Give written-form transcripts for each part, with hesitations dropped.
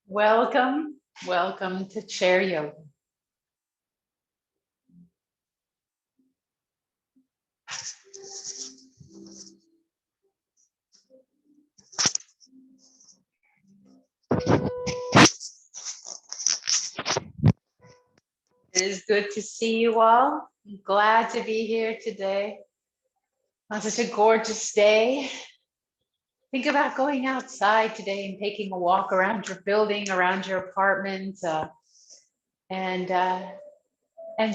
Welcome, welcome to Chair Yoga. It is good to see you all. I'm glad to be here today on such a gorgeous day. Think about going outside today and taking a walk around your building, around your apartment, and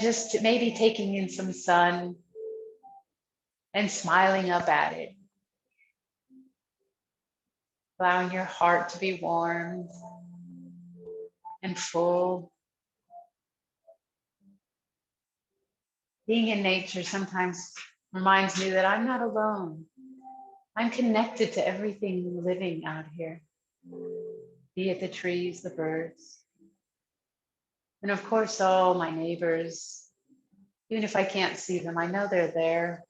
just maybe taking in some sun and smiling up at it. Allowing your heart to be warm and full. Being in nature sometimes reminds me that I'm not alone. I'm connected to everything living out here, be it the trees, the birds, and of course, all my neighbors. Even if I can't see them, I know they're there.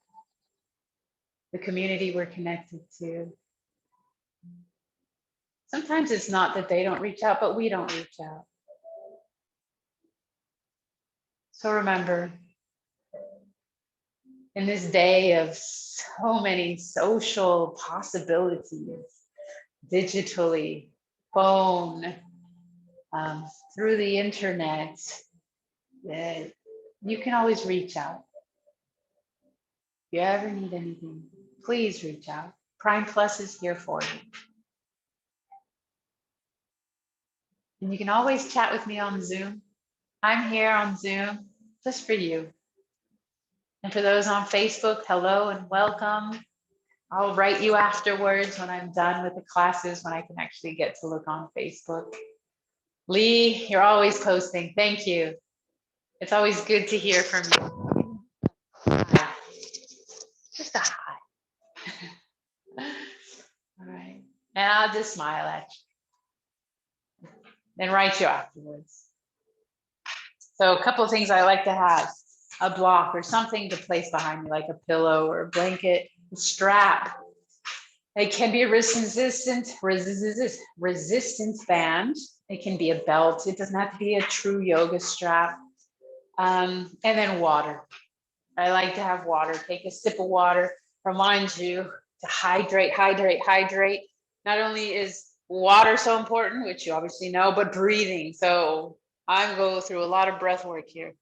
The community we're connected to. Sometimes it's not that they don't reach out, but we don't reach out. So remember, in this day of so many social possibilities, digitally, phone, through the internet, you can always reach out. If you ever need anything, please reach out. Primeplus is here for you. And you can always chat with me on Zoom. I'm here on Zoom just for you. And for those on Facebook, hello and welcome. I'll write you afterwards when I'm done with the classes, when I can actually get to look on Facebook. Lee, you're always posting. Thank you. It's always good to hear from you. Hi. Just a hi. All right. And I'll just smile at you and write you afterwards. So a couple of things I like to have: a block or something to place behind me, like a pillow or a blanket, a strap. It can be a resistance band. It can be a belt. It doesn't have to be a true yoga strap. And then water. I like to have water. Take a sip of water. Reminds you to hydrate, hydrate, hydrate. Not only is water so important, which you obviously know, but breathing. So I'm going through a lot of breath work here.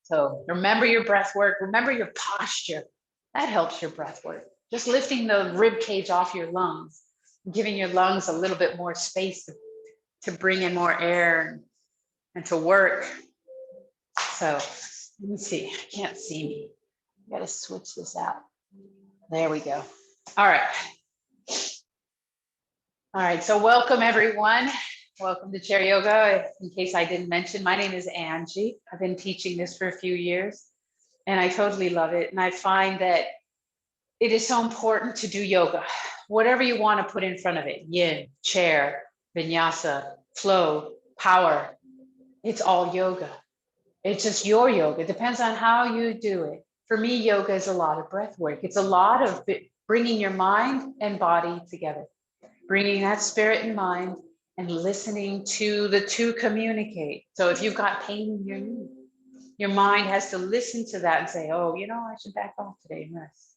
So remember your breath work. Remember your posture. That helps your breath work. Just lifting the rib cage off your lungs, giving your lungs a little bit more space to bring in more air and to work. So let me see. I can't see me. I got to switch this out. There we go. All right. All right. So welcome, everyone. Welcome to Chair Yoga. In case I didn't mention, my name is Angie. I've been teaching this for a few years, and I totally love it. And I find that it is so important to do yoga, whatever you want to put in front of it: yin, chair, vinyasa, flow, power. It's all yoga. It's just your yoga. It depends on how you do it. For me, yoga is a lot of breath work. It's a lot of bringing your mind and body together, bringing that spirit and mind and listening to the two communicate. So if you've got pain in your knee, your mind has to listen to that and say, oh, I should back off today and rest.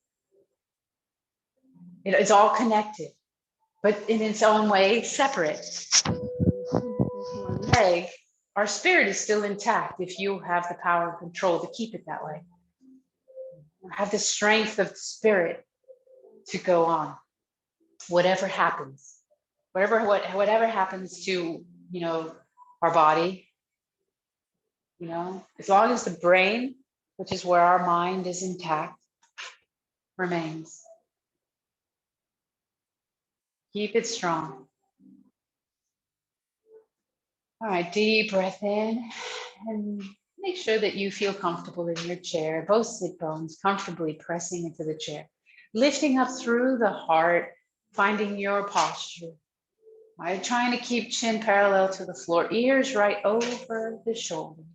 It's all connected, but in its own way, separate. Leg, our spirit is still intact if you have the power and control to keep it that way. Have the strength of the spirit to go on. Whatever happens, whatever happens to, our body, as long as the brain, which is where our mind is intact, remains. Keep it strong. All right, deep breath in and make sure that you feel comfortable in your chair, both sit bones comfortably pressing into the chair, lifting up through the heart, finding your posture. Right? Trying to keep chin parallel to the floor, ears right over the shoulders.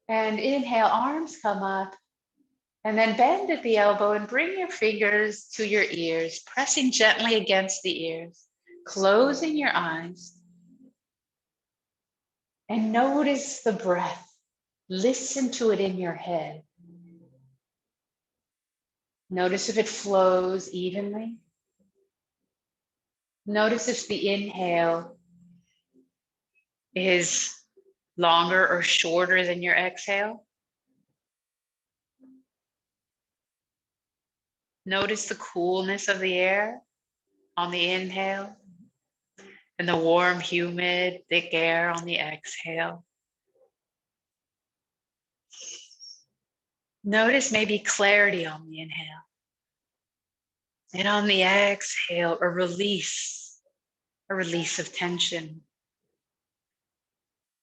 And inhale, arms come up. And then bend at the elbow and bring your fingers to your ears, pressing gently against the ears, closing your eyes. And notice the breath. Listen to it in your head. Notice if it flows evenly. Notice if the inhale is longer or shorter than your exhale. Notice the coolness of the air on the inhale and the warm, humid, thick air on the exhale. Notice maybe clarity on the inhale. And on the exhale, a release of tension.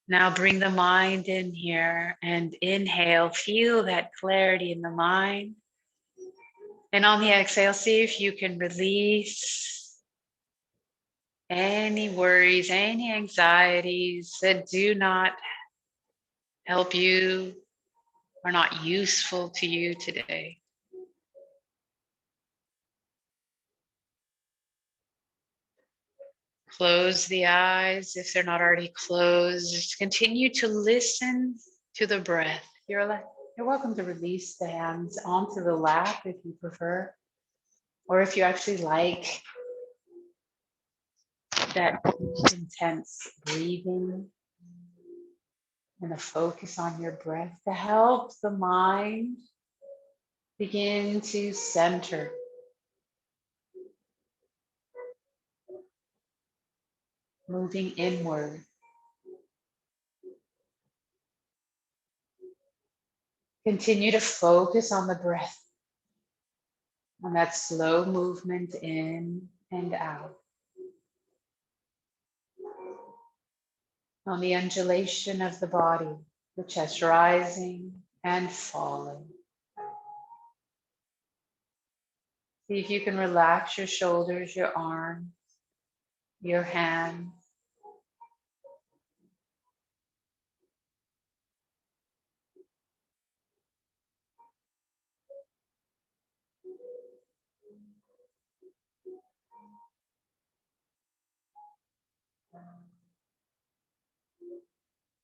Now bring the mind in here and inhale, feel that clarity in the mind. And on the exhale, see if you can release any worries, any anxieties that do not help you, are not useful to you today. Close the eyes if they're not already closed. Just continue to listen to the breath. You're welcome to release the hands onto the lap if you prefer, or if you actually like that intense breathing and a focus on your breath to help the mind begin to center. Moving inward. Continue to focus on the breath, on that slow movement in and out, on the undulation of the body, the chest rising and falling. See if you can relax your shoulders, your arms, your hands.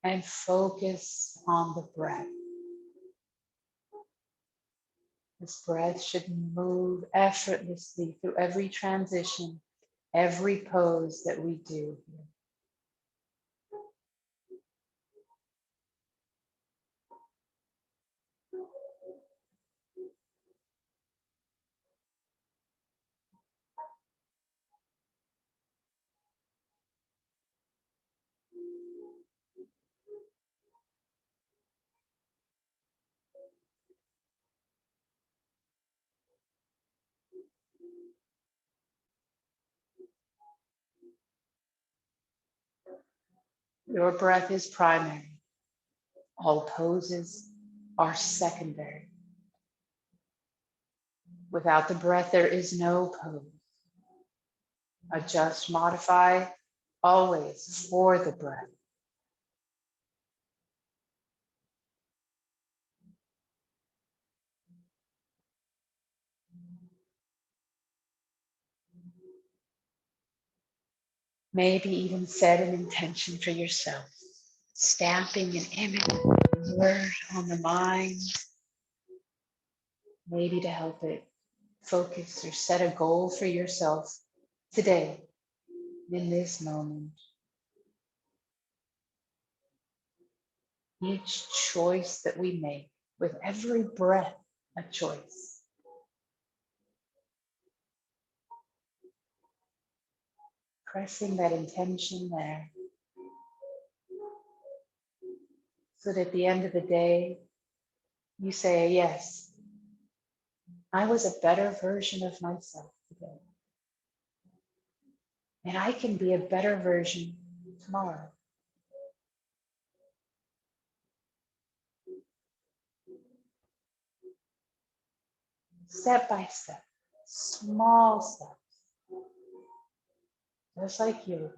And focus on the breath. This breath should move effortlessly through every transition, every pose that we do here. Your breath is primary. All poses are secondary. Without the breath, there is no pose. Adjust, modify, always for the breath. Maybe even set an intention for yourself, stamping an image, a word on the mind, maybe to help it focus or set a goal for yourself today, in this moment. Each choice that we make, with every breath, a choice. Pressing that intention there, so that at the end of the day, you say, yes, I was a better version of myself today. And I can be a better version tomorrow. Step by step, small steps, just like yoga,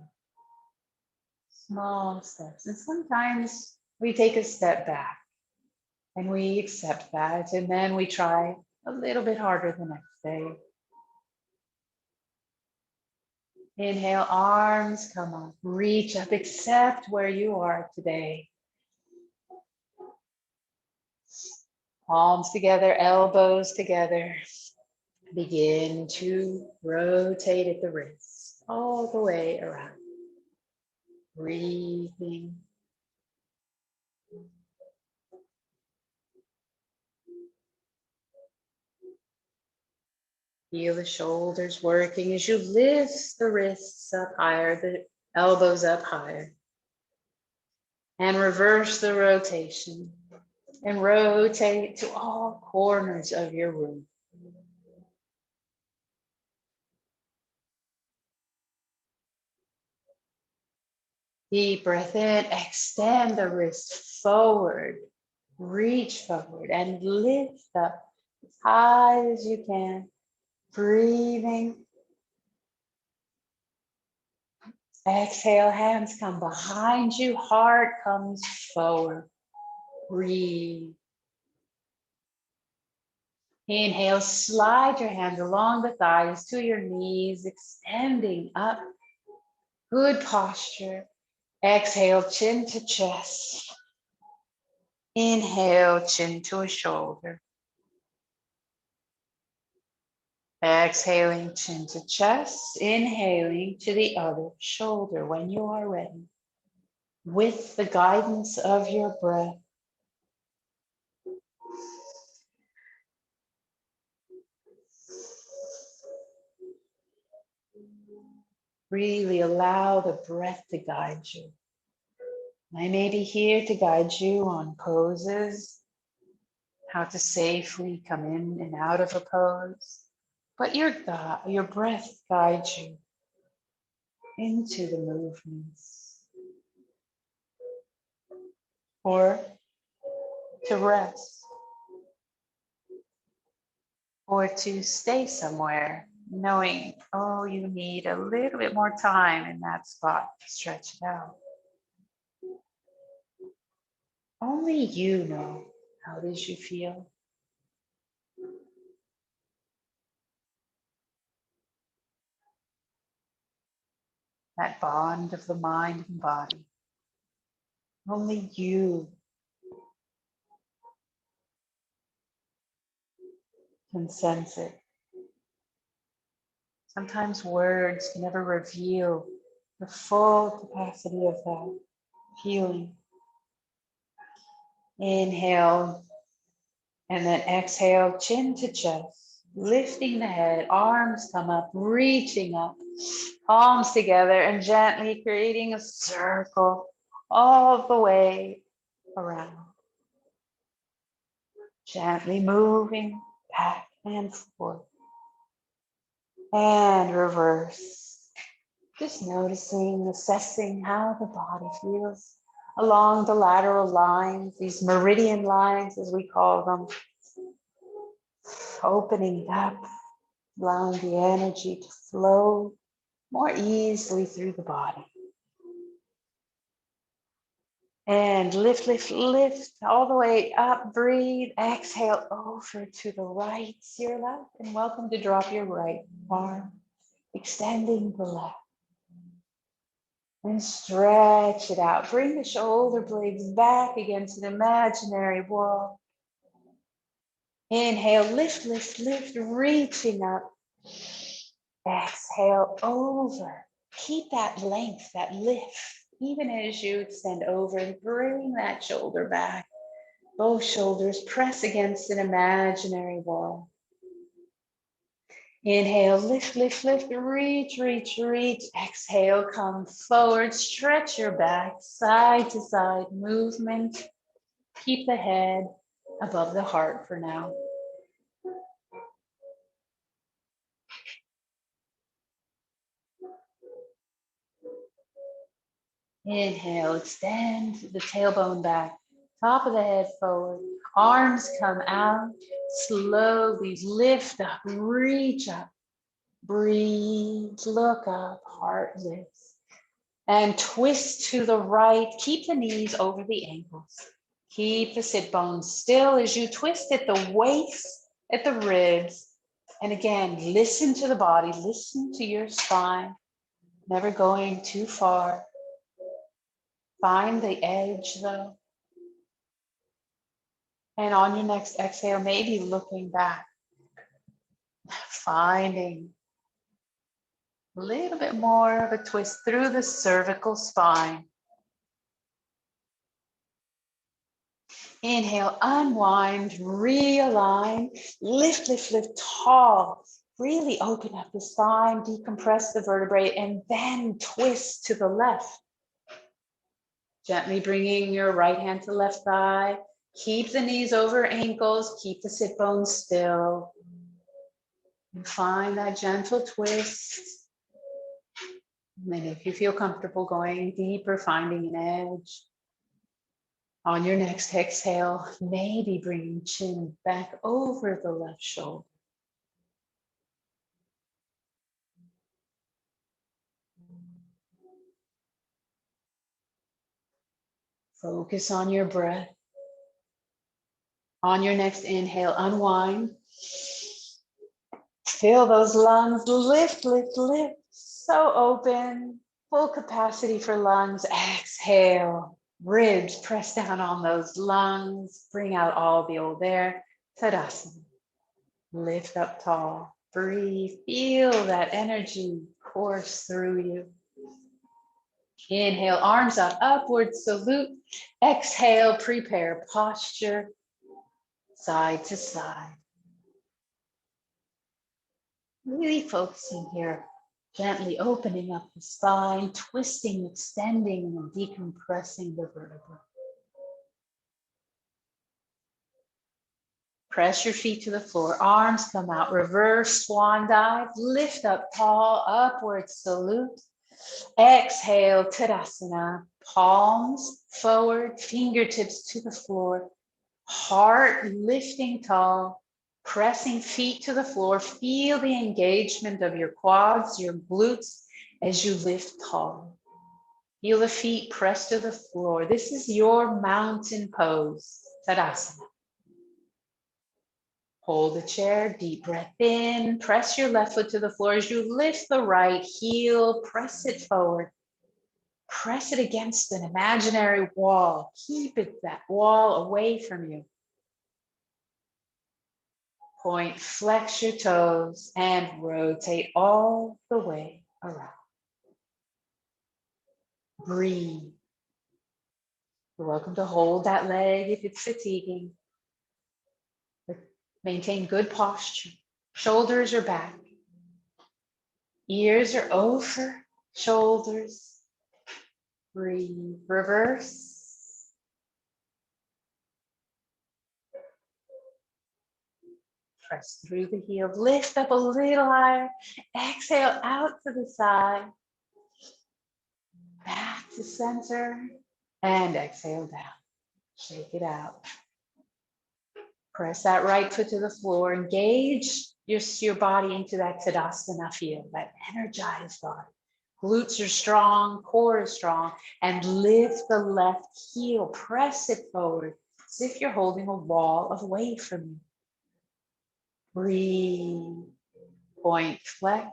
small steps. And sometimes we take a step back And we accept that. And then we try a little bit harder the next day. Inhale, arms come up, reach up, accept where you are today. Palms together, elbows together. Begin to rotate at the wrists all the way around. Breathing. Feel the shoulders working as you lift the wrists up higher, the elbows up higher. And reverse the rotation. And rotate to all corners of your room. Deep breath in, extend the wrist forward, reach forward and lift up as high as you can. Breathing. Exhale, hands come behind you, heart comes forward. Breathe. Inhale, slide your hands along the thighs to your knees, extending up. Good posture. Exhale, chin to chest. Inhale, chin to a shoulder. Exhaling, chin to chest. Inhaling to the other shoulder when you are ready. With the guidance of your breath. Really allow the breath to guide you. I may be here to guide you on poses, how to safely come in and out of a pose, but your breath guides you into the movements or to rest or to stay somewhere knowing, oh, you need a little bit more time in that spot to stretch it out. Only you know how it is you feel. That bond of the mind and body. Only you can sense it. Sometimes words can never reveal the full capacity of that feeling. Inhale, and then exhale, chin to chest, lifting the head, arms come up, reaching up, palms together, and gently creating a circle all the way around. Gently moving back and forth. And reverse. Just noticing, assessing how the body feels along the lateral lines, these meridian lines as we call them. Opening up, allowing the energy to flow more easily through the body. And lift, lift, lift all the way up. Breathe. Exhale over to the right, your left. And welcome to drop your right arm, extending the left. And stretch it out. Bring the shoulder blades back against an imaginary wall. Inhale, lift, lift, lift, reaching up. Exhale over. Keep that length, that lift, even as you extend over and bring that shoulder back. Both shoulders press against an imaginary wall. Inhale, lift, lift, lift, reach, reach, reach. Exhale, come forward, stretch your back, side to side movement. Keep the head above the heart for now. Inhale, extend the tailbone back, top of the head forward, arms come out, slowly lift up, reach up, breathe, look up, heart lifts, and twist to the right, keep the knees over the ankles. Keep the sit bones still as you twist at the waist, at the ribs. And again, listen to the body, listen to your spine, never going too far. Find the edge though. And on your next exhale, maybe looking back, finding a little bit more of a twist through the cervical spine. Inhale, unwind, realign, lift, lift, lift tall. Really open up the spine, decompress the vertebrae, and then twist to the left. Gently bringing your right hand to left thigh. Keep the knees over ankles, keep the sit bones still. And find that gentle twist. And if you feel comfortable going deeper, finding an edge. On your next exhale, maybe bringing chin back over the left shoulder. Focus on your breath. On your next inhale, unwind. Feel those lungs lift, lift, lift. So open, full capacity for lungs. Exhale, ribs press down on those lungs. Bring out all the old air. Tadasana. Lift up tall. Breathe. Feel that energy course through you. Inhale, arms up, upward salute. Exhale, prepare posture, side to side. Really focusing here, gently opening up the spine, twisting, extending, and decompressing the vertebra. Press your feet to the floor, arms come out, reverse swan dive, lift up tall, upward salute. Exhale, Tadasana, palms forward, fingertips to the floor, heart lifting tall, pressing feet to the floor. Feel the engagement of your quads, your glutes as you lift tall. Feel the feet press to the floor. This is your mountain pose, Tadasana. Hold the chair, deep breath in, press your left foot to the floor as you lift the right heel, press it forward. Press it against an imaginary wall. Keep it, that wall away from you. Point, flex your toes and rotate all the way around. Breathe. You're welcome to hold that leg if it's fatiguing. But maintain good posture. Shoulders are back. Ears are over shoulders. Breathe. Reverse. Press through the heel. Lift up a little higher. Exhale out to the side. Back to center. And exhale down. Shake it out. Press that right foot to the floor. Engage your body into that Tadasana feel, that energized body. Glutes are strong, core is strong, and lift the left heel. Press it forward as if you're holding a wall away from you. Breathe. Point, flex,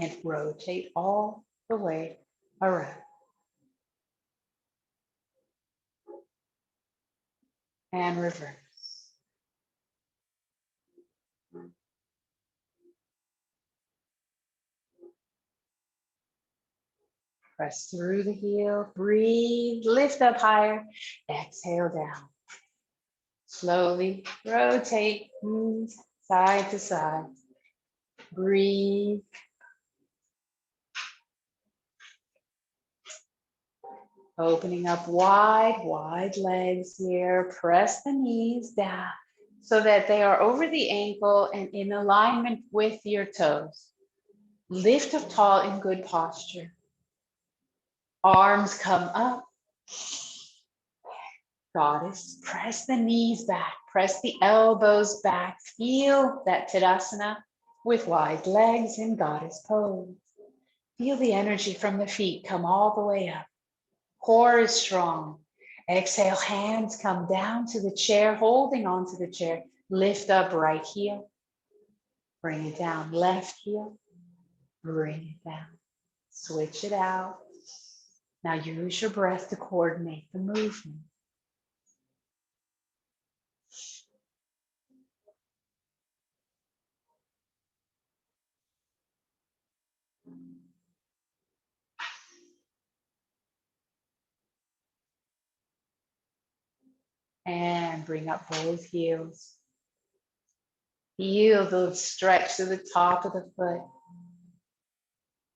and rotate all the way around. And reverse. Press through the heel, breathe, lift up higher, exhale down. Slowly rotate, knees side to side. Breathe. Opening up wide, wide legs here. Press the knees down so that they are over the ankle and in alignment with your toes. Lift up tall in good posture. Arms come up. Goddess, press the knees back, press the elbows back. Feel that Tadasana with wide legs in goddess pose. Feel the energy from the feet come all the way up. Core is strong. Exhale, hands come down to the chair, holding onto the chair. Lift up right heel, bring it down, left heel, bring it down. Switch it out. Now use your breath to coordinate the movement. And bring up both heels. Feel the stretch to the top of the foot.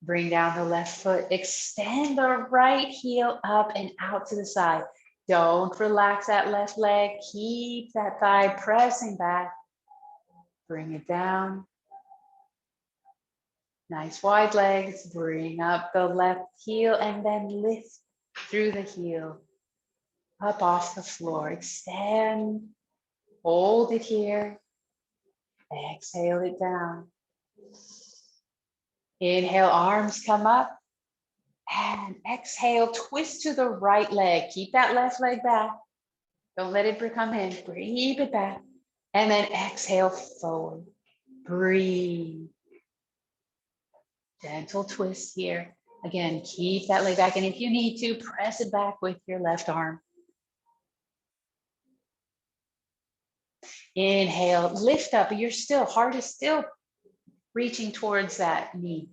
Bring down the left foot. Extend the right heel up and out to the side. Don't relax that left leg. Keep that thigh pressing back. Bring it down. Nice wide legs. Bring up the left heel and then lift through the heel. Up off the floor. Extend. Hold it here. Exhale it down. Inhale, arms come up. And exhale, twist to the right leg. Keep that left leg back. Don't let it come in. Breathe it back. And then exhale forward. Breathe. Gentle twist here. Again, keep that leg back. And if you need to, press it back with your left arm. Inhale, lift up. Your heart is still reaching towards that knee,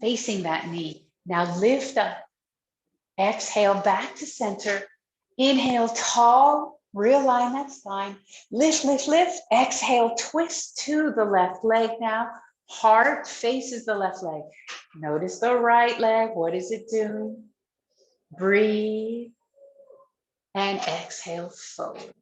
facing that knee. Now lift up. Exhale back to center. Inhale, tall, realign that spine. Lift, lift, lift. Exhale, twist to the left leg now. Heart faces the left leg. Notice the right leg. What is it doing? Breathe. And exhale forward.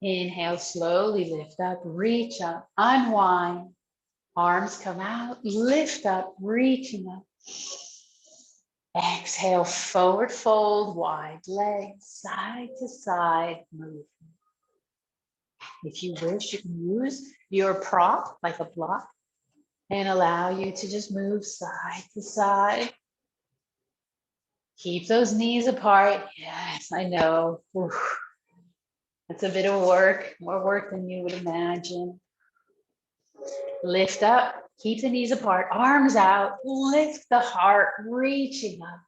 Inhale, slowly lift up, reach up, unwind. Arms come out, lift up, reaching up. Exhale, forward fold, wide legs, side to side movement. If you wish, you can use your prop like a block and allow you to just move side to side. Keep those knees apart. Yes, I know. Oof. It's a bit of work, more work than you would imagine. Lift up, keep the knees apart, arms out, lift the heart, reaching up.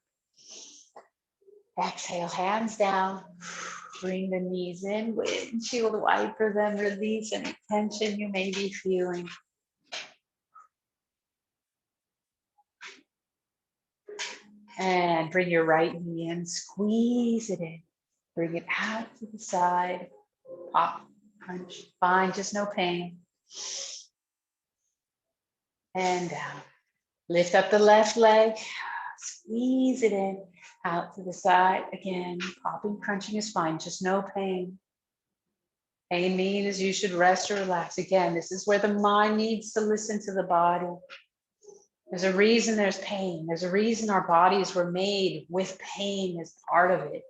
Exhale, hands down, bring the knees in, windshield wiper them, release any tension you may be feeling. And bring your right knee in, squeeze it in, bring it out to the side, pop, punch, fine, just no pain. And down. Lift up the left leg, squeeze it in, out to the side. Again, popping, crunching is fine, just no pain. Pain means you should rest or relax. Again, this is where the mind needs to listen to the body. There's a reason there's pain. There's a reason our bodies were made with pain as part of it,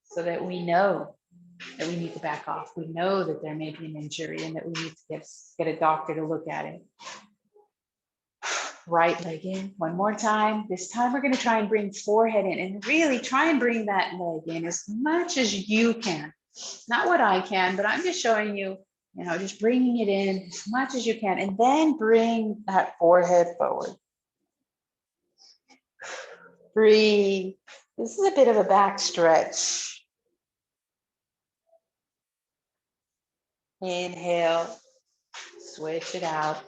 so that we know that we need to back off. We know that there may be an injury and that we need to get a doctor to look at it. Right leg in, one more time. This time we're going to try and bring forehead in and really try and bring that leg in as much as you can. Not what I can, but I'm just showing you, just bringing it in as much as you can, and then bring that forehead forward. Breathe. This is a bit of a back stretch. Inhale, switch it out.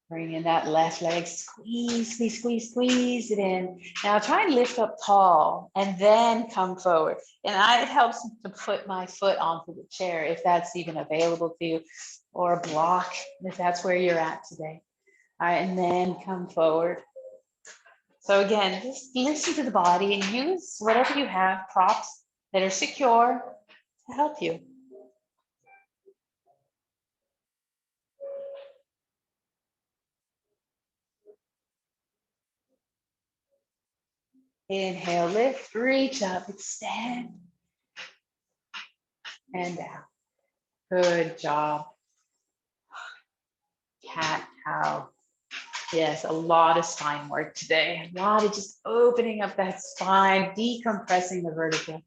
Bring in that left leg, squeeze, squeeze, squeeze, squeeze it in. Now try and lift up tall and then come forward. And it helps to put my foot onto the chair if that's even available to you, or a block if that's where you're at today. All right, and then come forward. So again, just listen to the body and use whatever you have, props that are secure to help you. Inhale, lift, reach up, extend, and down. Good job. cat cow. Yes, a lot of spine work today. A lot of just opening up that spine, decompressing the vertebra,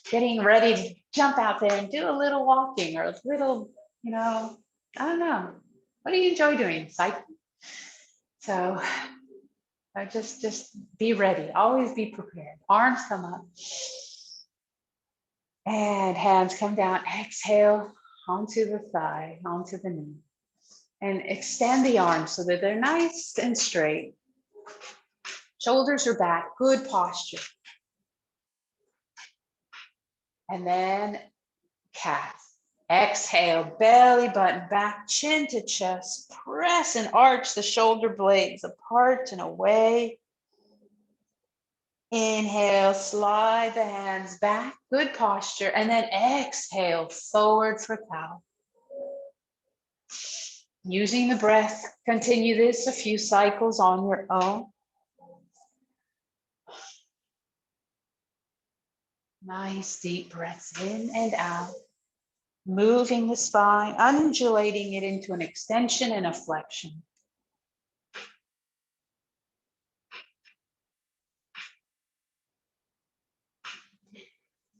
getting ready to jump out there and do a little walking or a little, I don't know. What do you enjoy doing? Cycling? So just be ready. Always be prepared. Arms come up. And hands come down. Exhale onto the thigh, onto the knee. And extend the arms so that they're nice and straight. Shoulders are back, good posture. And then cat. Exhale, belly button back, chin to chest. Press and arch the shoulder blades apart and away. Inhale, slide the hands back, good posture. And then exhale, forward for cow. Using the breath, continue this a few cycles on your own. Nice deep breaths in and out. Moving the spine, undulating it into an extension and a flexion.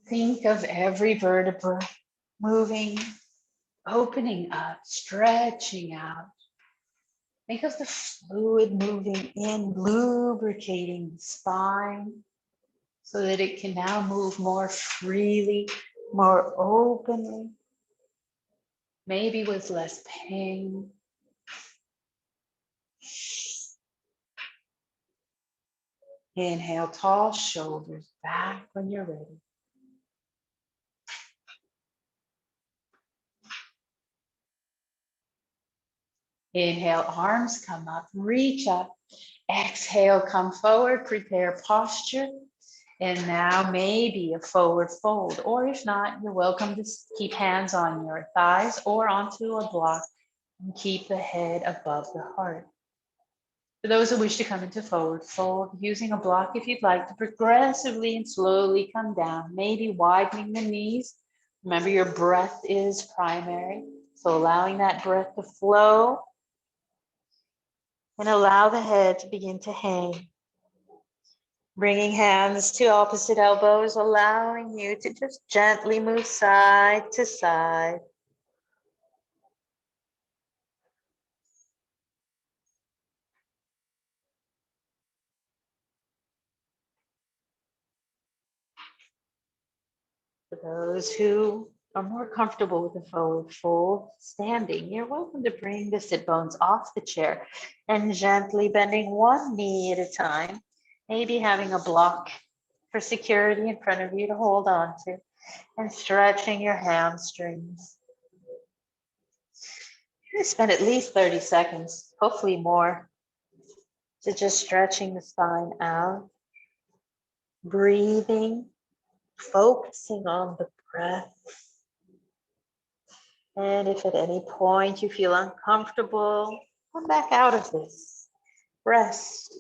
Think of every vertebra moving, opening up, stretching out. Think of the fluid moving in, lubricating the spine so that it can now move more freely, more openly, maybe with less pain. Inhale, tall shoulders back when you're ready. Inhale, arms come up, reach up. Exhale, come forward, prepare posture. And now maybe a forward fold, or if not, you're welcome to keep hands on your thighs or onto a block and keep the head above the heart. For those who wish to come into forward fold, using a block if you'd like to progressively and slowly come down, maybe widening the knees. Remember, your breath is primary, so allowing that breath to flow and allow the head to begin to hang. Bringing hands to opposite elbows, allowing you to just gently move side to side. For those who are more comfortable with the forward fold, standing, you're welcome to bring the sit bones off the chair and gently bending one knee at a time, maybe having a block for security in front of you to hold on to, and stretching your hamstrings. You're going to spend at least 30 seconds, hopefully more, to just stretching the spine out, breathing, focusing on the breath. And if at any point you feel uncomfortable, come back out of this. Rest.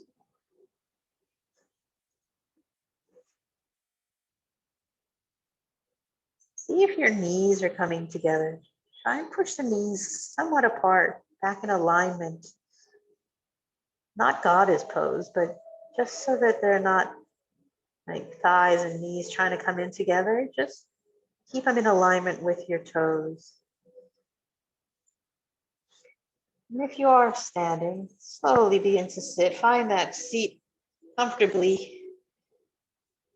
See if your knees are coming together. Try and push the knees somewhat apart, back in alignment. Not goddess pose, but just so that they're not like thighs and knees trying to come in together. Just keep them in alignment with your toes. And if you are standing, slowly begin to sit. Find that seat comfortably.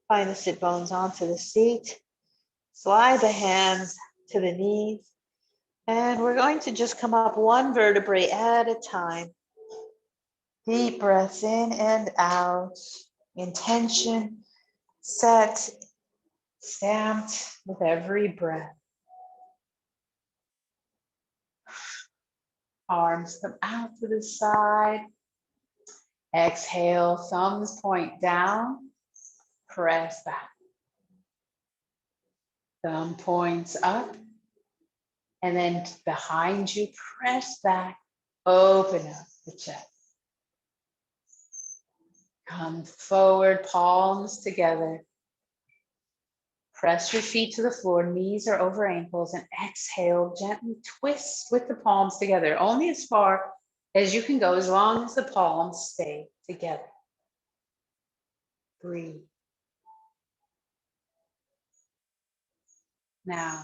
Find the sit bones onto the seat. Slide the hands to the knees. And we're going to just come up one vertebrae at a time. Deep breaths in and out. Intention set, stamped with every breath. Arms come out to the side. Exhale, thumbs point down. Press back. Thumb points up. And then behind you, press back. Open up the chest. Come forward, palms together. Press your feet to the floor, knees are over ankles, and exhale, gently twist with the palms together, only as far as you can go, as long as the palms stay together. Breathe. Now,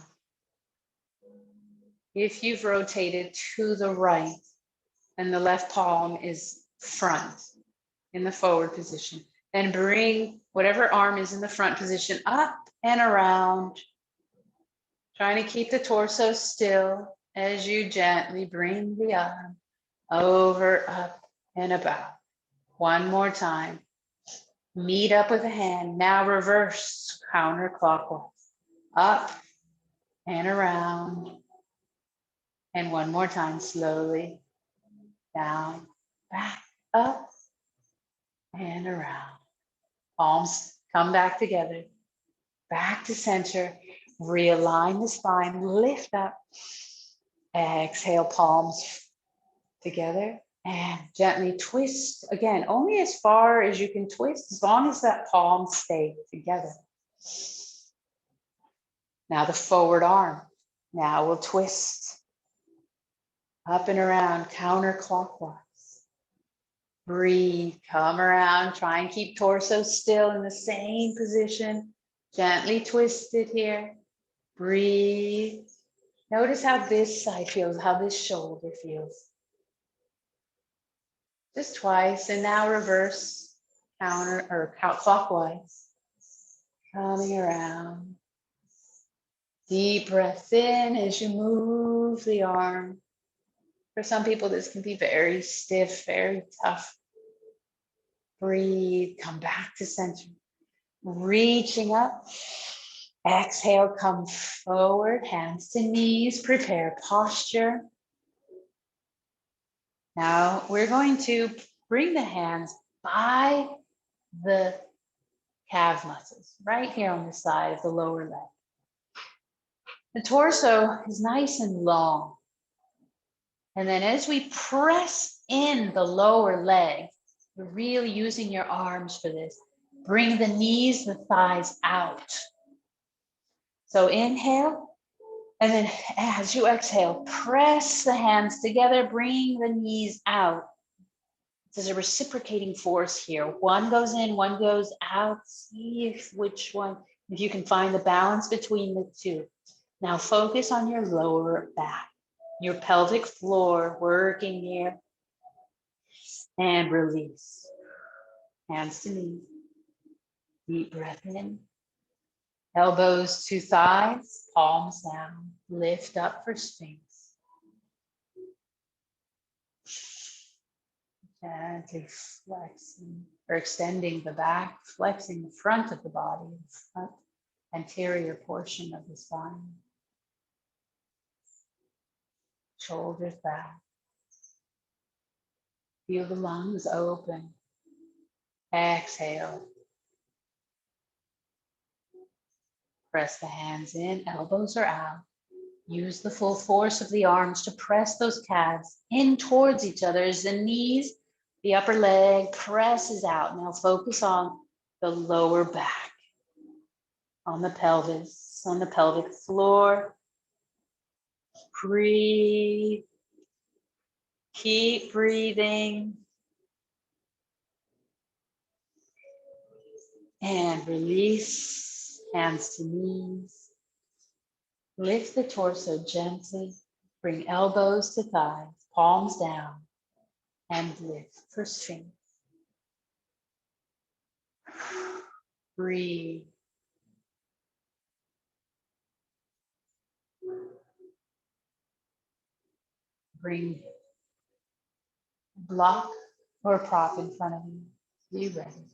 if you've rotated to the right and the left palm is front in the forward position, then bring whatever arm is in the front position up and around, trying to keep the torso still as you gently bring the arm over, up, and about. One more time. Meet up with a hand. Now reverse counterclockwise. Up and around. And one more time, slowly. Down, back, up, and around. Palms come back together. Back to center. Realign the spine. Lift up. Exhale, palms together. And gently twist again, only as far as you can twist, as long as that palm stays together. Now the forward arm. Now we'll twist up and around counterclockwise. Breathe, come around, try and keep torso still in the same position. Gently twist it here. Breathe. Notice how this side feels, how this shoulder feels. Just twice, and now reverse counter or clockwise. Coming around. Deep breath in as you move the arm. For some people, this can be very stiff, very tough. Breathe, come back to center. Reaching up. Exhale, come forward, hands to knees, prepare posture. Now we're going to bring the hands by the calf muscles, right here on the side of the lower leg. The torso is nice and long. And then as we press in the lower leg, you're really using your arms for this. Bring the knees, the thighs out. So inhale, and then as you exhale, press the hands together, bring the knees out. There's a reciprocating force here. One goes in, one goes out. See if you can find the balance between the two. Now focus on your lower back, your pelvic floor working here. And release. Hands to knees. Deep breath in. Elbows to thighs, palms down. Lift up for Sphinx. Gently flexing or extending the back, flexing the front of the body, the front anterior portion of the spine. Shoulders back. Feel the lungs open. Exhale. Press the hands in, elbows are out. Use the full force of the arms to press those calves in towards each other as the knees, the upper leg presses out. Now focus on the lower back, on the pelvis, on the pelvic floor. Breathe. Keep breathing. And release. Hands to knees. Lift the torso gently. Bring elbows to thighs, palms down, and lift for Sphinx. Breathe. Bring a block or a prop in front of you. Be ready.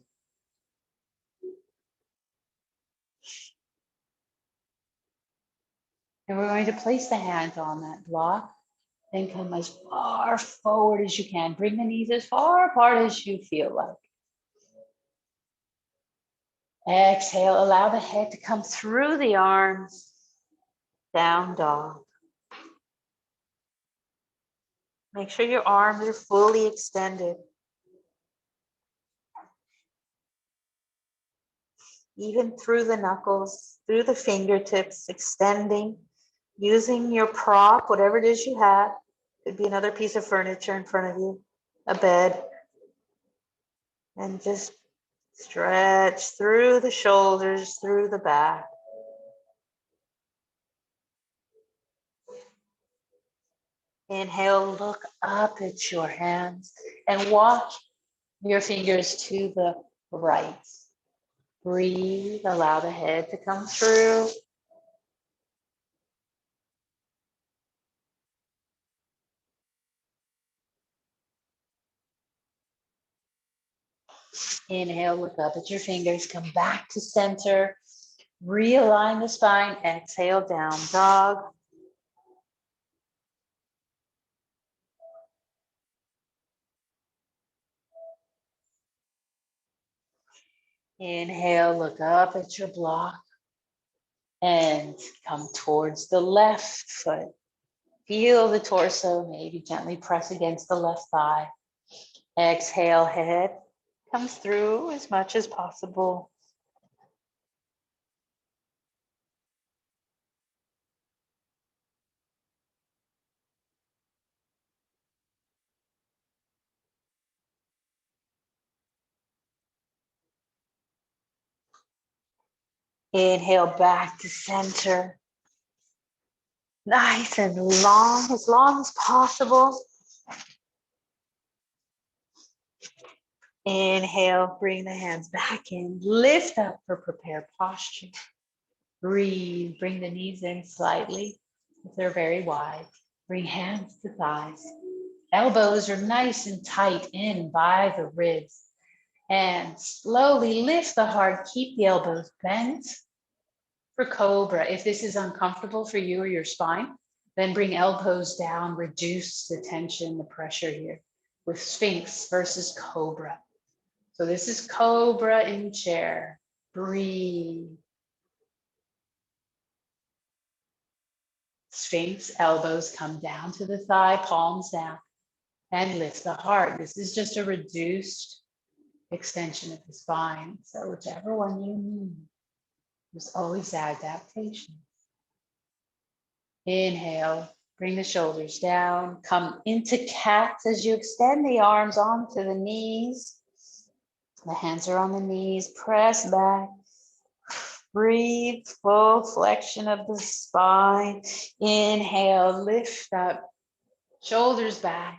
And we're going to place the hands on that block. Then come as far forward as you can. Bring the knees as far apart as you feel like. Exhale, allow the head to come through the arms. Down dog. Make sure your arms are fully extended. Even through the knuckles, through the fingertips, extending, using your prop, whatever it is you have, Could be another piece of furniture in front of you, a bed. And just stretch through the shoulders, through the back. Inhale, look up at your hands and walk your fingers to the right. Breathe, allow the head to come through. Inhale, look up at your fingers, come back to center. Realign the spine, exhale, down dog. Inhale, look up at your block and come towards the left foot. Feel the torso, maybe gently press against the left thigh. Exhale, head comes through as much as possible. Inhale back to center. Nice and long as possible. Inhale, bring the hands back in. Lift up for prepared posture. Breathe, bring the knees in slightly if they're very wide. Bring hands to thighs. Elbows are nice and tight in by the ribs. And slowly lift the heart. Keep the elbows bent. For Cobra, if this is uncomfortable for you or your spine, then bring elbows down, reduce the tension, the pressure here with Sphinx versus Cobra. So this is Cobra in chair. Breathe. Sphinx, elbows come down to the thigh, palms down, and lift the heart. This is just a reduced extension of the spine. So whichever one you need. There's always adaptation. Inhale, bring the shoulders down, come into cat as you extend the arms onto the knees. The hands are on the knees, press back. Breathe, full flexion of the spine. Inhale, lift up, shoulders back.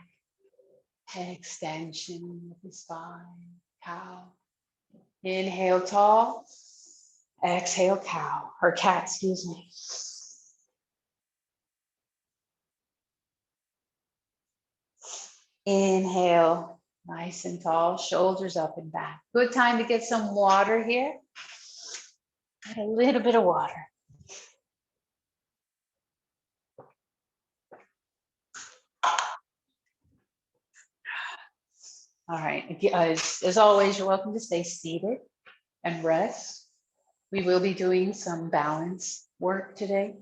Extension of the spine, cow. Inhale, tall. Exhale, cow, or cat, excuse me. Inhale, nice and tall, shoulders up and back. Good time to get some water here. Add a little bit of water. All right, as always, you're welcome to stay seated and rest. We will be doing some balance work today.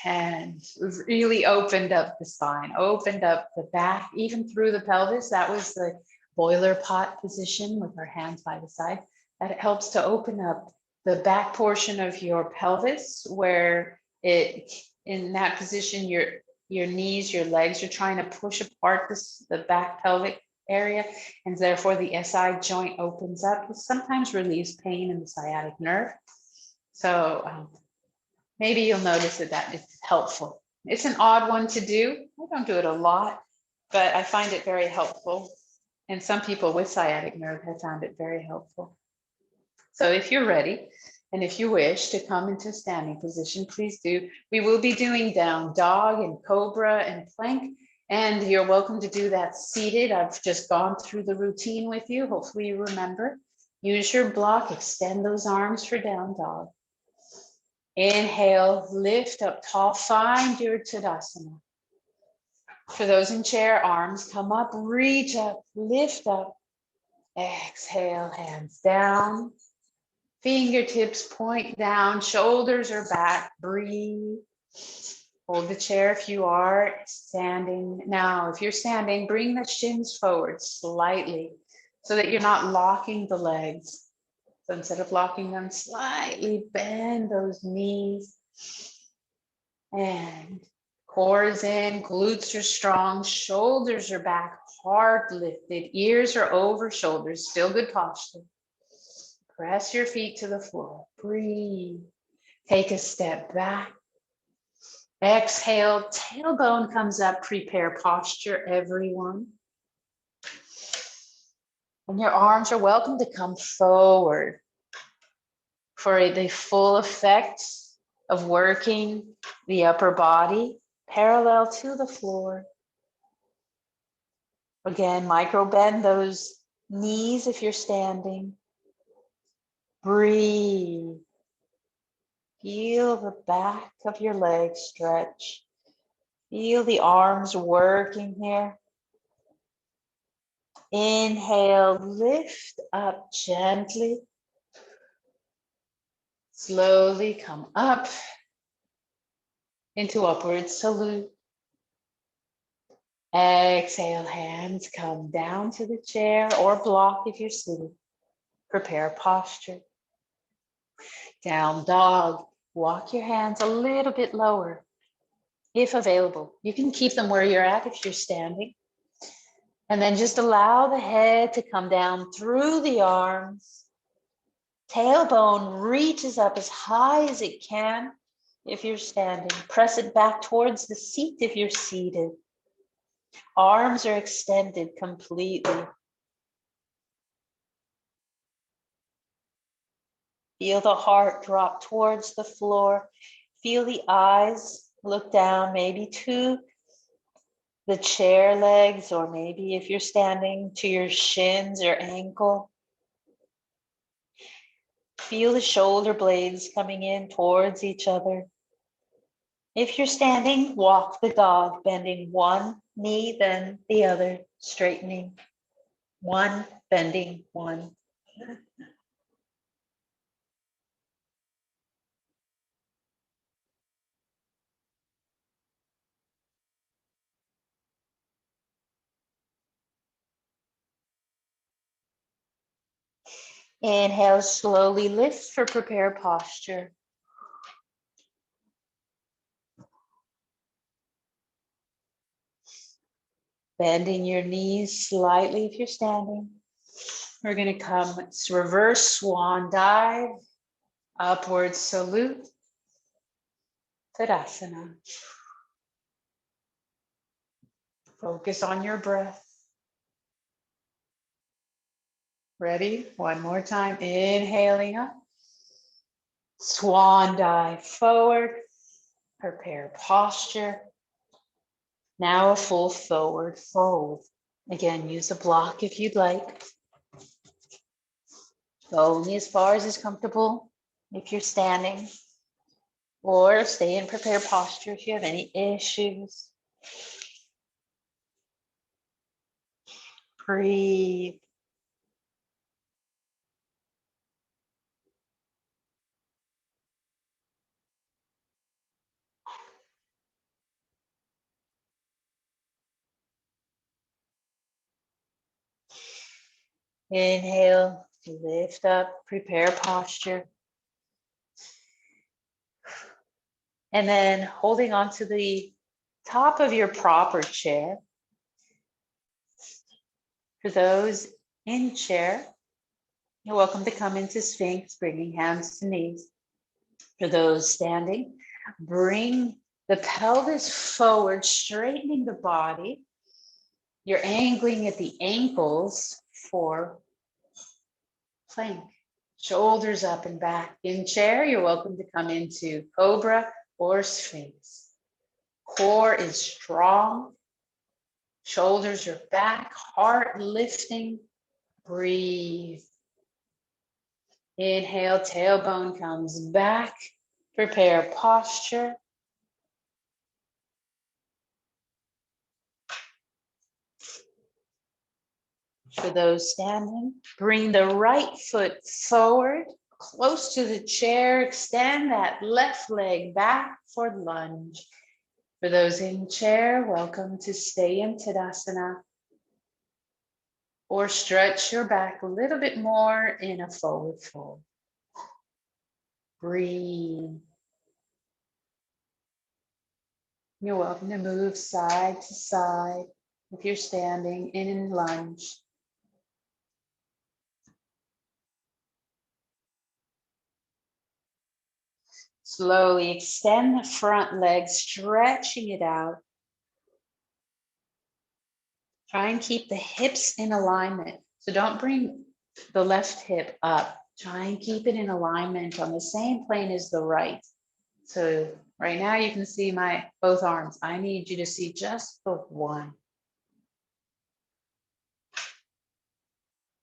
And we've really opened up the spine, opened up the back, even through the pelvis. That was the boiler pot position with our hands by the side. That helps to open up the back portion of your pelvis, where in that position, your knees, your legs, you're trying to push apart the back pelvic area, and therefore the SI joint opens up. It sometimes relieves pain in the sciatic nerve. So maybe you'll notice that is helpful. It's an odd one to do. I don't do it a lot, but I find it very helpful. And some people with sciatic nerve have found it very helpful. So if you're ready, and if you wish to come into standing position, please do. We will be doing down dog and cobra and plank, and you're welcome to do that seated. I've just gone through the routine with you. Hopefully you remember. Use your block, extend those arms for down dog. Inhale, lift up tall, find your Tadasana. For those in chair, arms come up, reach up, lift up. Exhale, hands down. Fingertips point down, shoulders are back, breathe. Hold the chair if you are standing. Now, if you're standing, bring the shins forward slightly so that you're not locking the legs. So instead of locking them, slightly bend those knees and Core is in, glutes are strong, shoulders are back, heart lifted, ears are over shoulders, still good posture. Press your feet to the floor, breathe. Take a step back. Exhale, tailbone comes up, prepare posture, everyone. And your arms are welcome to come forward for the full effect of working the upper body parallel to the floor. Again, micro bend those knees if you're standing. Breathe. Feel the back of your legs stretch. Feel the arms working here. Inhale, lift up gently. Slowly come up into upward salute. Exhale, hands come down to the chair or block if you're seated. Prepare posture. Down dog. Walk your hands a little bit lower if available. You can keep them where you're at if you're standing. And then just allow the head to come down through the arms. Tailbone reaches up as high as it can if you're standing. Press it back towards the seat if you're seated. Arms are extended completely. Feel the heart drop towards the floor. Feel the eyes look down, maybe to the chair legs, or maybe if you're standing to your shins or ankle. Feel the shoulder blades coming in towards each other. If you're standing, walk the dog, bending one knee, then the other, straightening one, bending one. Inhale, slowly lift for prepare posture. Bending your knees slightly if you're standing. We're going to come reverse swan dive, upward salute, Tadasana. Focus on your breath. Ready? One more time. Inhaling up. Swan dive forward. Prepare posture. Now a full forward fold. Again, use a block if you'd like. Go only as far as is comfortable if you're standing. Or stay in prepare posture if you have any issues. Breathe. Inhale, lift up, prepare posture. And then holding on to the top of your proper chair. For those in chair, you're welcome to come into Sphinx, bringing hands to knees. For those standing, bring the pelvis forward, straightening the body. You're angling at the ankles for plank. Shoulders up and back. In chair, you're welcome to come into cobra or sphinx. Core is strong. Shoulders are back, heart lifting. Breathe. Inhale, tailbone comes back. Prepare posture. For those standing, bring the right foot forward, close to the chair. Extend that left leg back for lunge. For those in chair, welcome to stay in Tadasana. Or stretch your back a little bit more in a forward fold. Breathe. You're welcome to move side to side if you're standing in lunge. Slowly extend the front leg, stretching it out. Try and keep the hips in alignment. So don't bring the left hip up. Try and keep it in alignment on the same plane as the right. So right now you can see my both arms. I need you to see just the one.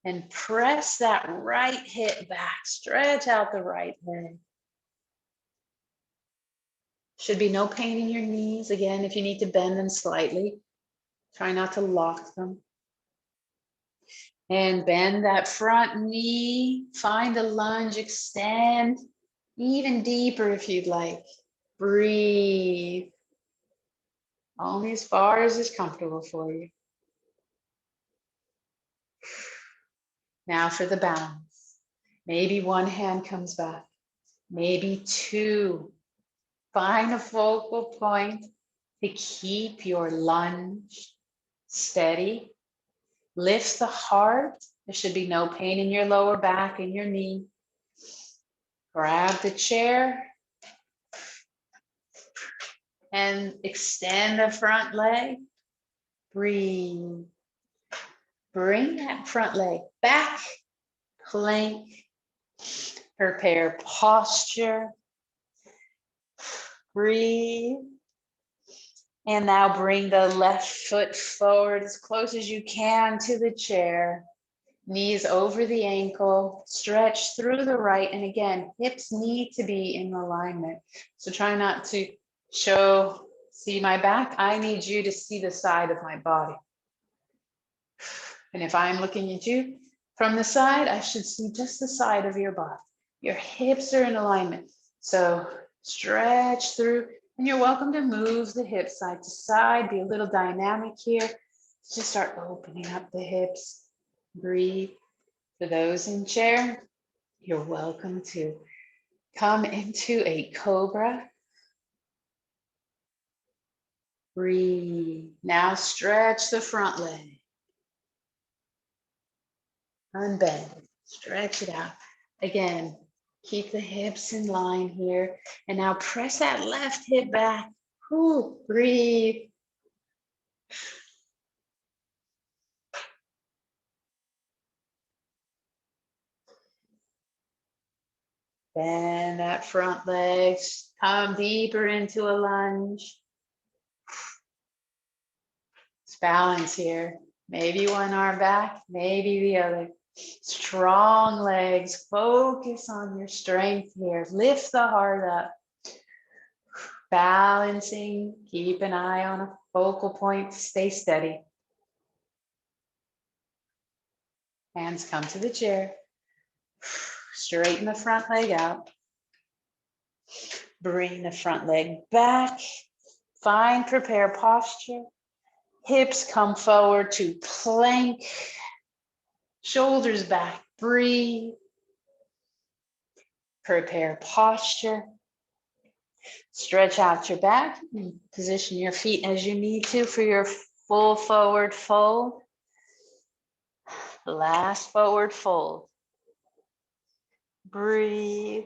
And press that right hip back. Stretch out the right leg. Should be no pain in your knees. Again, if you need to bend them slightly, try not to lock them. And bend that front knee. Find a lunge, extend even deeper if you'd like. Breathe. Only as far as is comfortable for you. Now for the balance. Maybe one hand comes back. Maybe two. Find a focal point to keep your lunge steady. Lift the heart. There should be no pain in your lower back and your knee. Grab the chair and extend the front leg. Breathe. Bring that front leg back. Plank. Prepare posture. Breathe. And now bring the left foot forward as close as you can to the chair. Knees over the ankle, stretch through the right. And again, hips need to be in alignment. So try not to see my back. I need you to see the side of my body. And if I'm looking at you from the side, I should see just the side of your body. Your hips are in alignment. So stretch through, and you're welcome to move the hips side to side, be a little dynamic here. Just start opening up the hips. Breathe. For those in chair, you're welcome to come into a cobra. Breathe. Now stretch the front leg. Unbend. Stretch it out. Again, keep the hips in line here. And now press that left hip back. Ooh, breathe. Bend that front leg. Come deeper into a lunge. It's balance here. Maybe one arm back, maybe the other. Strong legs. Focus on your strength here. Lift the heart up. Balancing. Keep an eye on a focal point. Stay steady. Hands come to the chair. Straighten the front leg out. Bring the front leg back. Find prepare posture. Hips come forward to plank. Shoulders back. Breathe. Prepare posture. Stretch out your back. Position your feet as you need to for your full forward fold. Last forward fold. Breathe.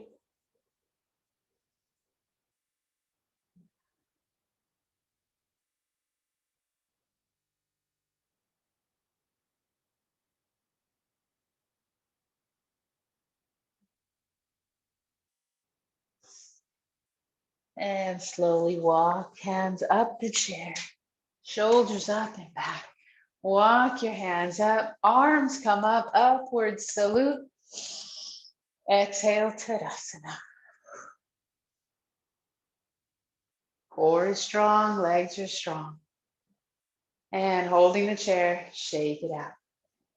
And slowly walk hands up the chair. Shoulders up and back. Walk your hands up. Arms come up. Upward salute. Exhale, Tadasana. Core is strong. Legs are strong. And holding the chair, shake it out.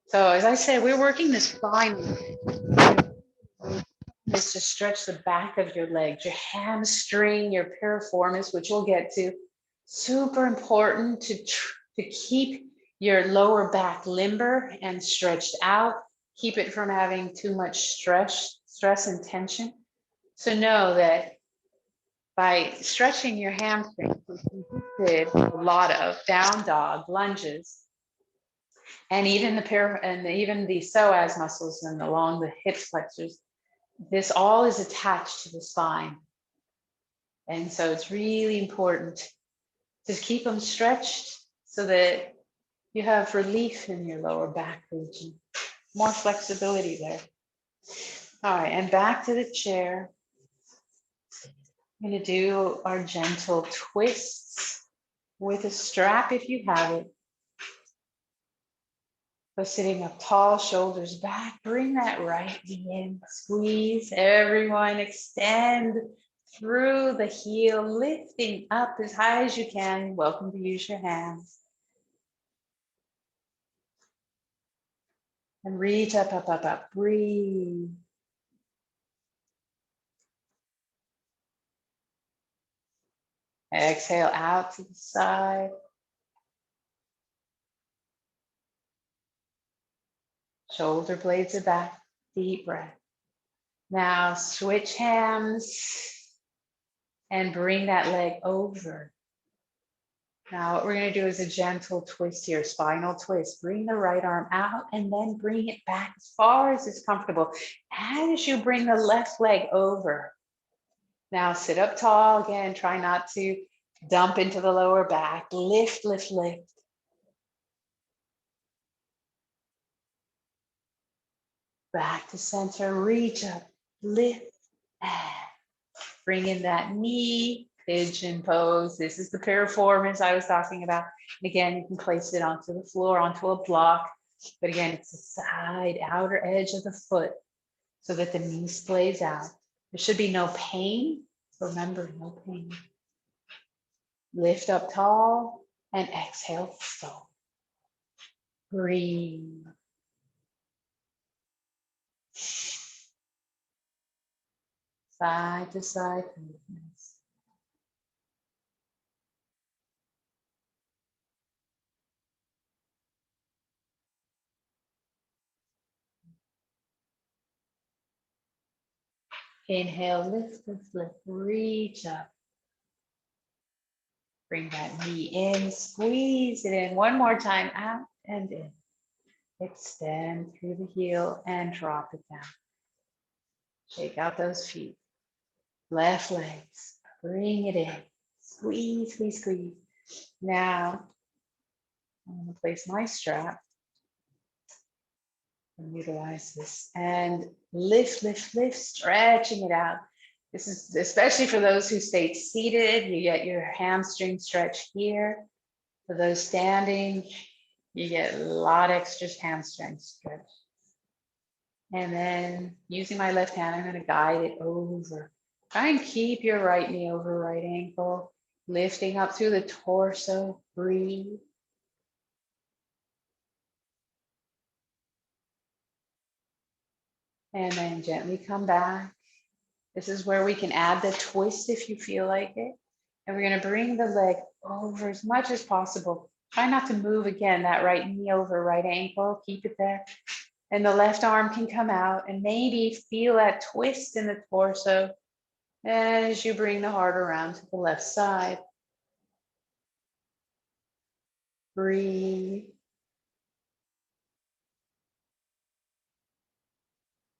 So as I said, we're working this spine. Is to stretch the back of your legs, your hamstring, your piriformis, which we'll get to. Super important to keep your lower back limber and stretched out. Keep it from having too much stress and tension. So know that by stretching your hamstrings, which we just did a lot of down dog lunges, and even the psoas muscles and along the hip flexors. This all is attached to the spine, and so it's really important to keep them stretched so that you have relief in your lower back region, more flexibility there. All right, and back to the chair. I'm going to do our gentle twists with a strap if you have it. So sitting up tall, shoulders back, bring that right knee in, squeeze, everyone extend through the heel, lifting up as high as you can. You're welcome to use your hands. And reach up, up, up, up, breathe. Exhale out to the side. Shoulder blades are back, deep breath. Now switch hands and bring that leg over. Now what we're going to do is a gentle twist here, spinal twist. Bring the right arm out and then bring it back as far as it's comfortable. As you bring the left leg over. Now sit up tall again. Try not to dump into the lower back. Lift, lift, lift. Back to center, reach up, lift, and bring in that knee, pigeon pose. This is the piriformis I was talking about. And again, you can place it onto the floor, onto a block. But again, it's the side, outer edge of the foot so that the knee splays out. There should be no pain. Remember, no pain. Lift up tall and exhale, fold. Breathe. Side to side movements. Inhale, lift, lift, lift, reach up. Bring that knee in, squeeze it in. One more time, out and in. Extend through the heel and drop it down. Shake out those feet. Left legs, bring it in. Squeeze, squeeze, squeeze. Now, I'm going to place my strap and utilize this. And lift, lift, lift, stretching it out. This is especially for those who stay seated. You get your hamstring stretch here. For those standing, you get a lot extra hamstring stretch. And then using my left hand, I'm going to guide it over. Try and keep your right knee over right ankle, lifting up through the torso. Breathe. And then gently come back. This is where we can add the twist if you feel like it. And we're going to bring the leg over as much as possible. Try not to move again, that right knee over right ankle. Keep it there. And the left arm can come out and maybe feel that twist in the torso as you bring the heart around to the left side. Breathe.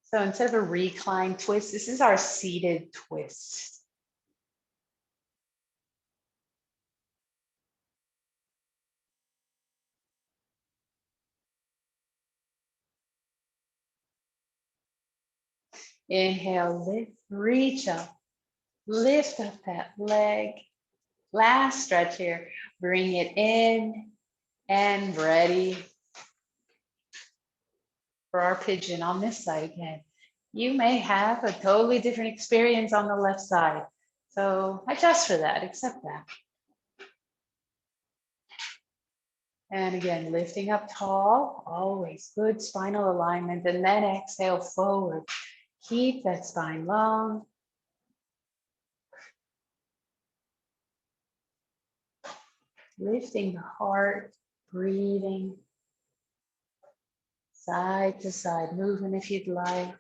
So instead of a recline twist, this is our seated twist. Inhale, lift, reach up, lift up that leg. Last stretch here. Bring it in and ready for our pigeon on this side again. You may have a totally different experience on the left side. So adjust for that, accept that. And again, lifting up tall, always good spinal alignment, and then exhale forward. Keep that spine long. Lifting the heart, breathing. Side to side movement if you'd like.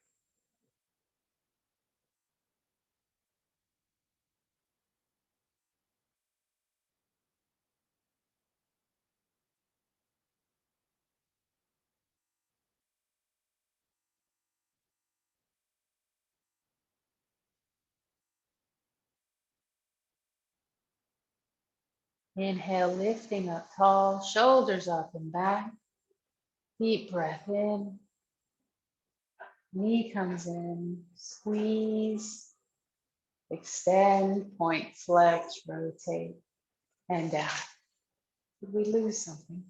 Inhale, lifting up tall, shoulders up and back. Deep breath in. Knee comes in, squeeze, extend, point, flex, rotate, and down. Did we lose something?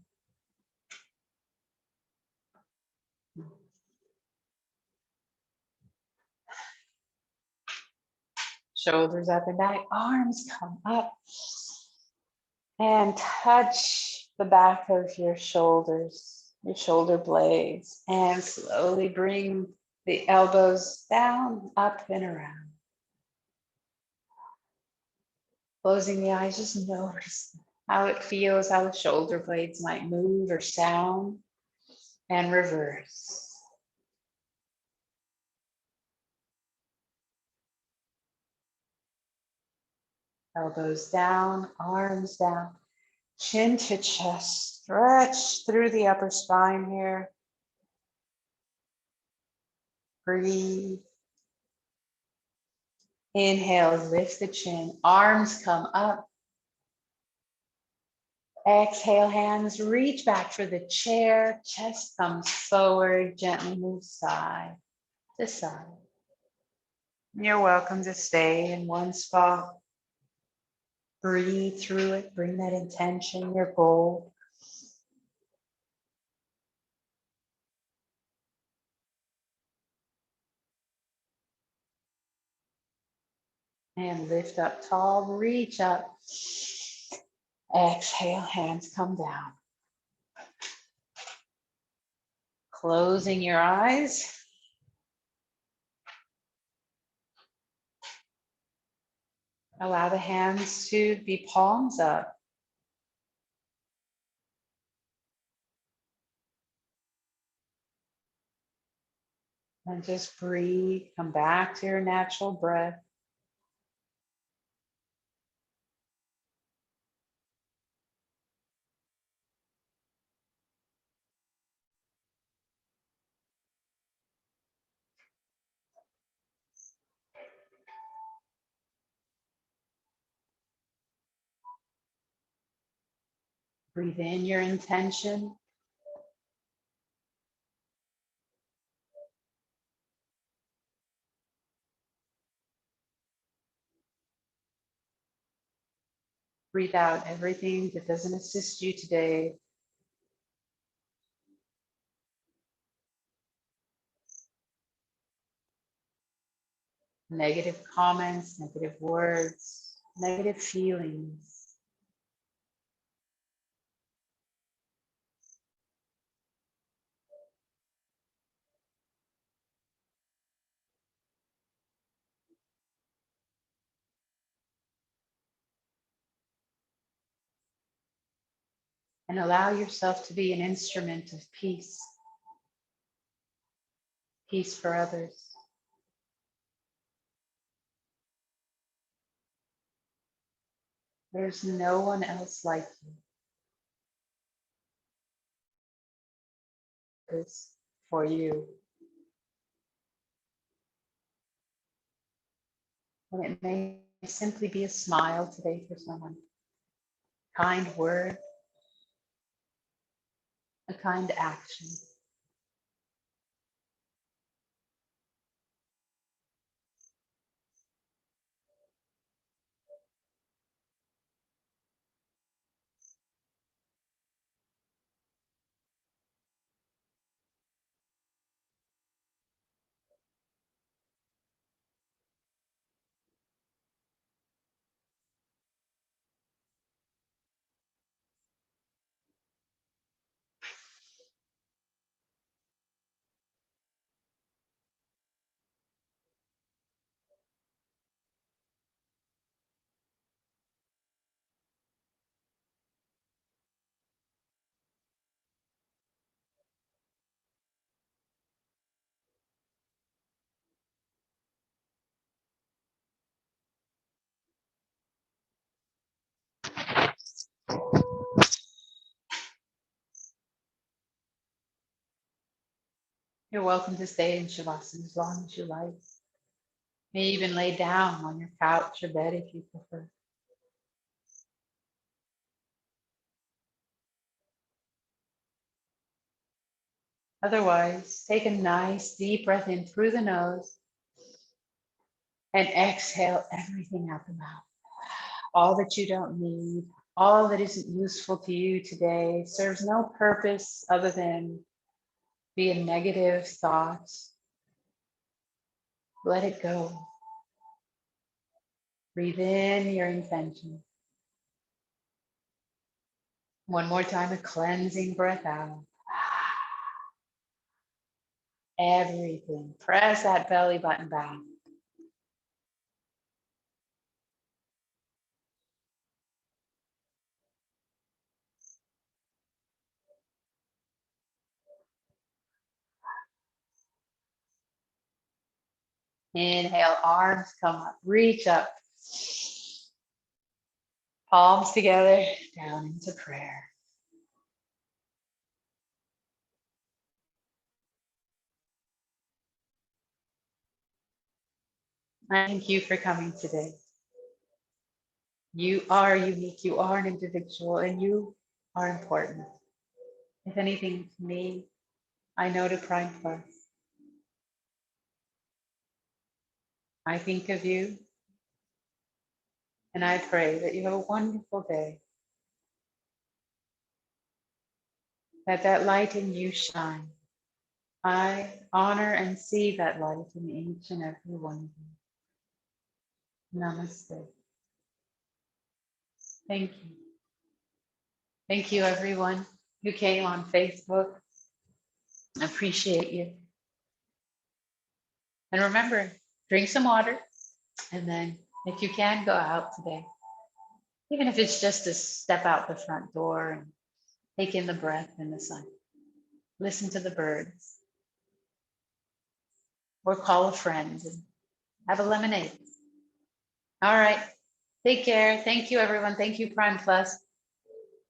Shoulders up and back, arms come up and touch the back of your shoulders, your shoulder blades, and slowly bring the elbows down, up and around. Closing the eyes, just notice how it feels, how the shoulder blades might move or sound, and reverse. Elbows down, arms down, chin to chest. Stretch through the upper spine here. Breathe. Inhale, lift the chin, arms come up. Exhale, hands reach back for the chair, chest comes forward, gently move side to side. You're welcome to stay in one spot. Breathe through it, bring that intention, your goal. And lift up tall, reach up. Exhale, hands come down. Closing your eyes. Allow the hands to be palms up. And just breathe, come back to your natural breath. Breathe in your intention. Breathe out everything that doesn't assist you today. Negative comments, negative words, negative feelings. And allow yourself to be an instrument of peace. Peace for others. There's no one else like you. It's for you. And it may simply be a smile today for someone. Kind word, a kind action. You're welcome to stay in Shavasana as long as you like. You may even lay down on your couch or bed if you prefer. Otherwise, take a nice deep breath in through the nose and exhale everything out the mouth. All that you don't need, all that isn't useful to you today, serves no purpose other than be a negative thought. Let it go. Breathe in your intention. One more time, a cleansing breath out. Everything. Press that belly button back. Inhale, arms come up, reach up. Palms together, down into prayer. Thank you for coming today. You are unique, you are an individual, and you are important. If anything to me, I know to Primeplus. I think of you, and I pray that you have a wonderful day, that light in you shine. I honor and see that light in each and every one of you. Namaste. Thank you. Thank you, everyone who came on Facebook. I appreciate you. And remember, drink some water, and then if you can, go out today. Even if it's just to step out the front door and take in the breath in the sun. Listen to the birds. Or call a friend and have a lemonade. All right. Take care. Thank you, everyone. Thank you, Primeplus.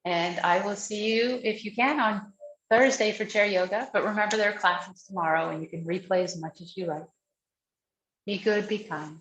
And I will see you, if you can, on Thursday for chair yoga. But remember, there are classes tomorrow and you can replay as much as you like. Be good, be kind.